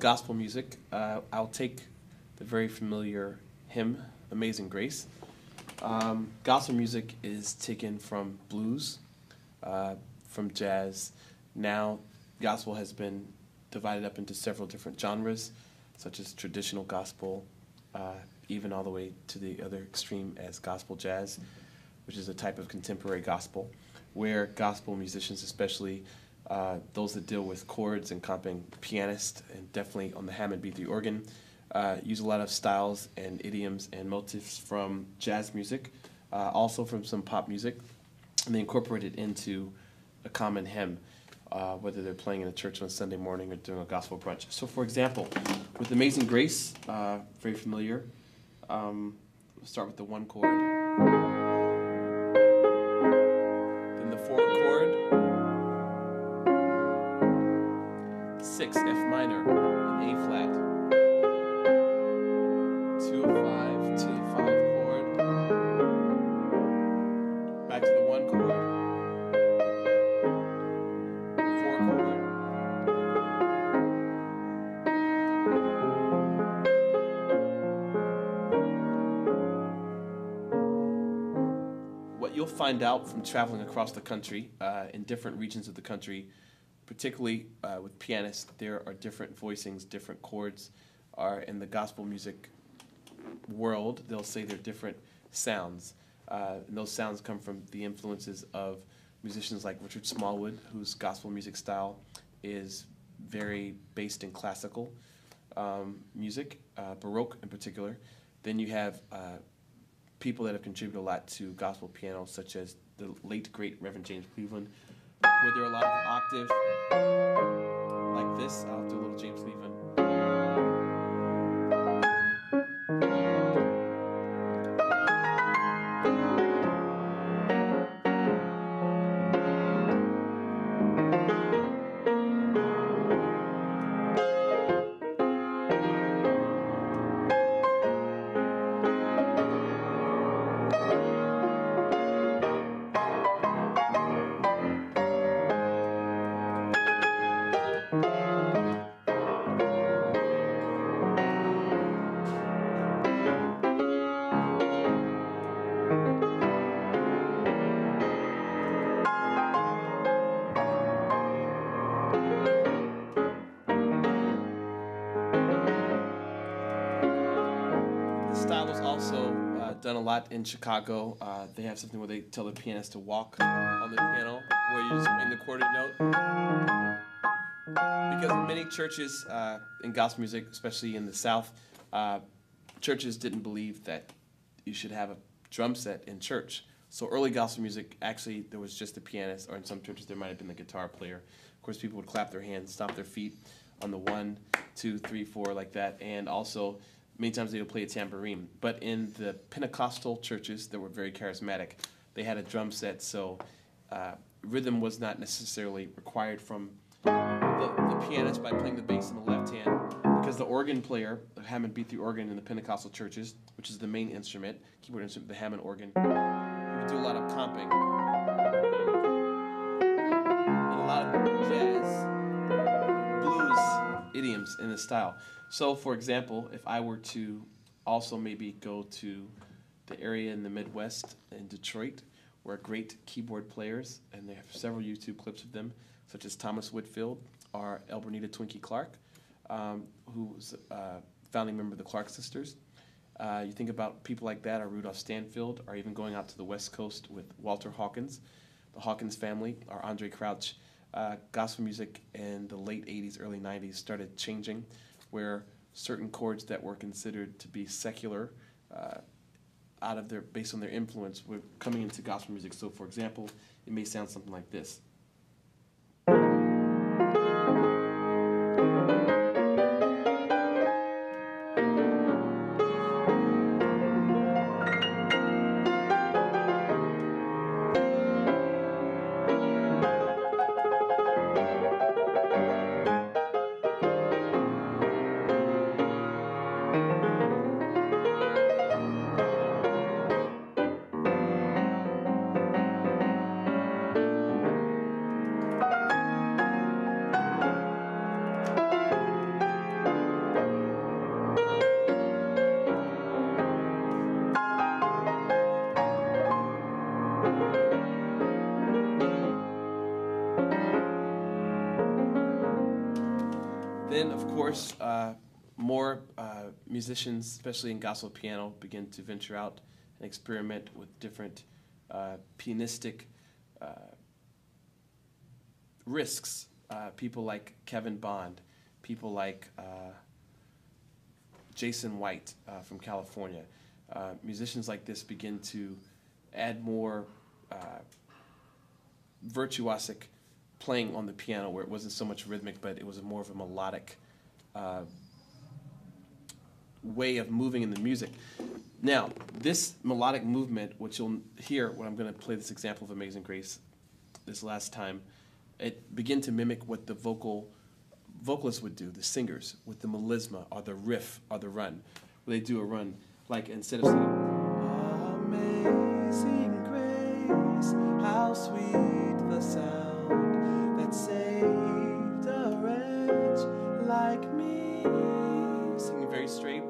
gospel music, I'll take the very familiar hymn, Amazing Grace. Gospel music is taken from blues, from jazz. Now, gospel has been divided up into several different genres, such as traditional gospel, even all the way to the other extreme as gospel jazz, which is a type of contemporary gospel, where gospel musicians, especially those that deal with chords and comping, pianists, and definitely on the Hammond B3 organ, use a lot of styles and idioms and motifs from jazz music, also from some pop music, and they incorporate it into a common hymn, whether they're playing in a church on a Sunday morning or doing a gospel brunch. So, for example, with Amazing Grace, very familiar, we'll start with the one chord, then the four chord, 6 F minor, and A flat, 2 5 to the 5 chord, back to the 1 chord, 4 chord, what you'll find out from traveling across the country, in different regions of the country, particularly with pianists, there are different voicings, different chords. Are in the gospel music world, they'll say they're different sounds. And those sounds come from the influences of musicians like Richard Smallwood, whose gospel music style is very based in classical music, Baroque in particular. Then you have people that have contributed a lot to gospel piano, such as the late, great Reverend James Cleveland, where there are a lot of octaves like this. I'll do a little James Cleveland. Style was also done a lot in Chicago. They have something where they tell the pianist to walk on the piano, where you're just playing the chorded note. Because in many churches in gospel music, especially in the South, churches didn't believe that you should have a drum set in church. So early gospel music, actually, there was just a pianist, or in some churches there might have been the guitar player. Of course, people would clap their hands, stomp their feet on the 1, 2, 3, 4, like that, and also many times they would play a tambourine. But in the Pentecostal churches that were very charismatic, they had a drum set, so rhythm was not necessarily required from the pianist by playing the bass in the left hand, because the organ player, the Hammond B3 organ in the Pentecostal churches, which is the main instrument, keyboard instrument, the Hammond organ, he would do a lot of comping. And a lot of jazz, blues, idioms in this style. So, for example, if I were to also maybe go to the area in the Midwest, in Detroit, where great keyboard players, and they have several YouTube clips of them, such as Thomas Whitfield or Elbernita Twinkie Clark, who was a founding member of the Clark Sisters. You think about people like that, or Rudolph Stanfield, or even going out to the West Coast with Walter Hawkins, the Hawkins family, or Andre Crouch. Gospel music in the late 80s, early 90s started changing, where certain chords that were considered to be secular, based on their influence, were coming into gospel music. So, for example, it may sound something like this. Then, of course, more musicians, especially in gospel piano, begin to venture out and experiment with different pianistic risks. People like Kevin Bond, people like Jason White from California. Musicians like this begin to add more virtuosic playing on the piano, where it wasn't so much rhythmic, but it was more of a melodic way of moving in the music. Now, this melodic movement, which you'll hear when I'm going to play this example of Amazing Grace this last time, it began to mimic what the vocalists would do, the singers, with the melisma or the riff or the run. Where they do a run, like instead of singing, Amazing Grace, how sweet the sound that saved a wretch like me. Singing very straight.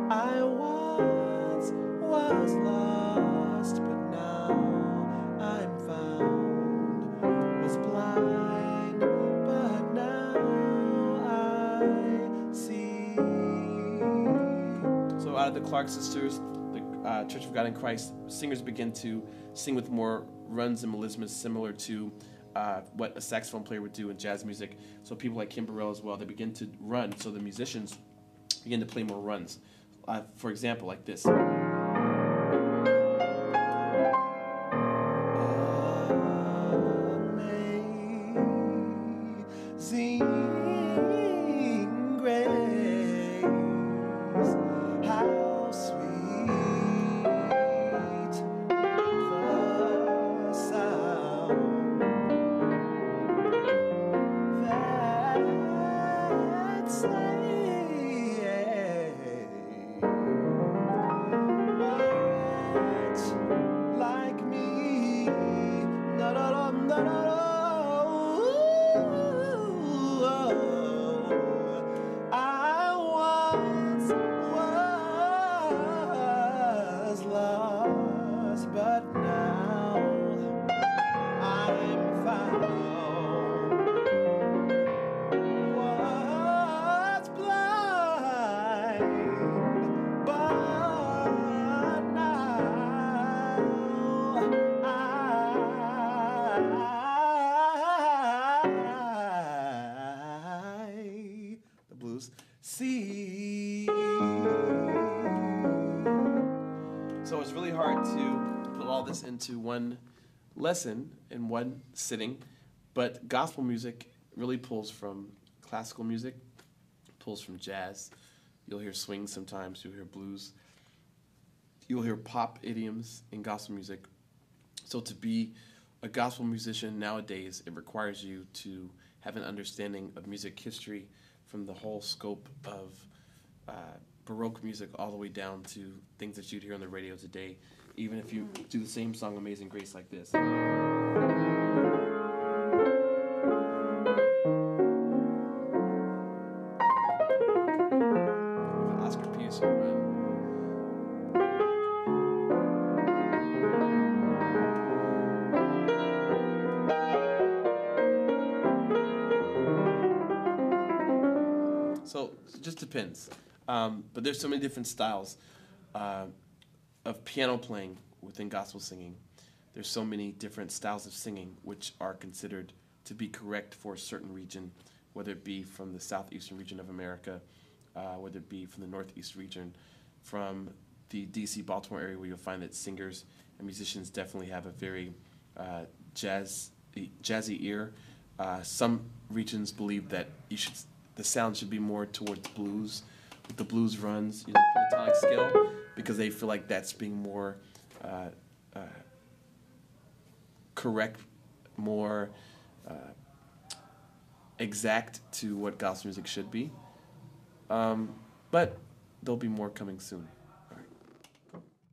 I once was lost, but now I'm found. Was blind, but now I see. So out of the Clark sisters, the Church of God in Christ, singers begin to sing with more runs and melismas similar to what a saxophone player would do in jazz music. So people like Kim Burrell as well, they begin to run, so the musicians begin to play more runs. For example, like this. Amazing grace, how sweet the sound that saved like me. No, no, no, no, no, no. I once was lost, but now I'm found. Was blind, but now the blues see. So it's really hard to put all this into one lesson in one sitting, but gospel music really pulls from classical music, pulls from jazz. You'll hear swing sometimes, you'll hear blues. You'll hear pop idioms in gospel music. So to be a gospel musician nowadays, it requires you to have an understanding of music history from the whole scope of Baroque music all the way down to things that you'd hear on the radio today, even if you do the same song, Amazing Grace, like this. Oscar Peterson run. So it just depends. But there's so many different styles of piano playing within gospel singing. There's so many different styles of singing which are considered to be correct for a certain region, whether it be from the southeastern region of America, whether it be from the northeast region, from the DC, Baltimore area, where you'll find that singers and musicians definitely have a very jazzy ear. Some regions believe that the sound should be more towards blues, with the blues runs, pentatonic scale, because they feel like that's being more correct, more exact to what gospel music should be. But there'll be more coming soon.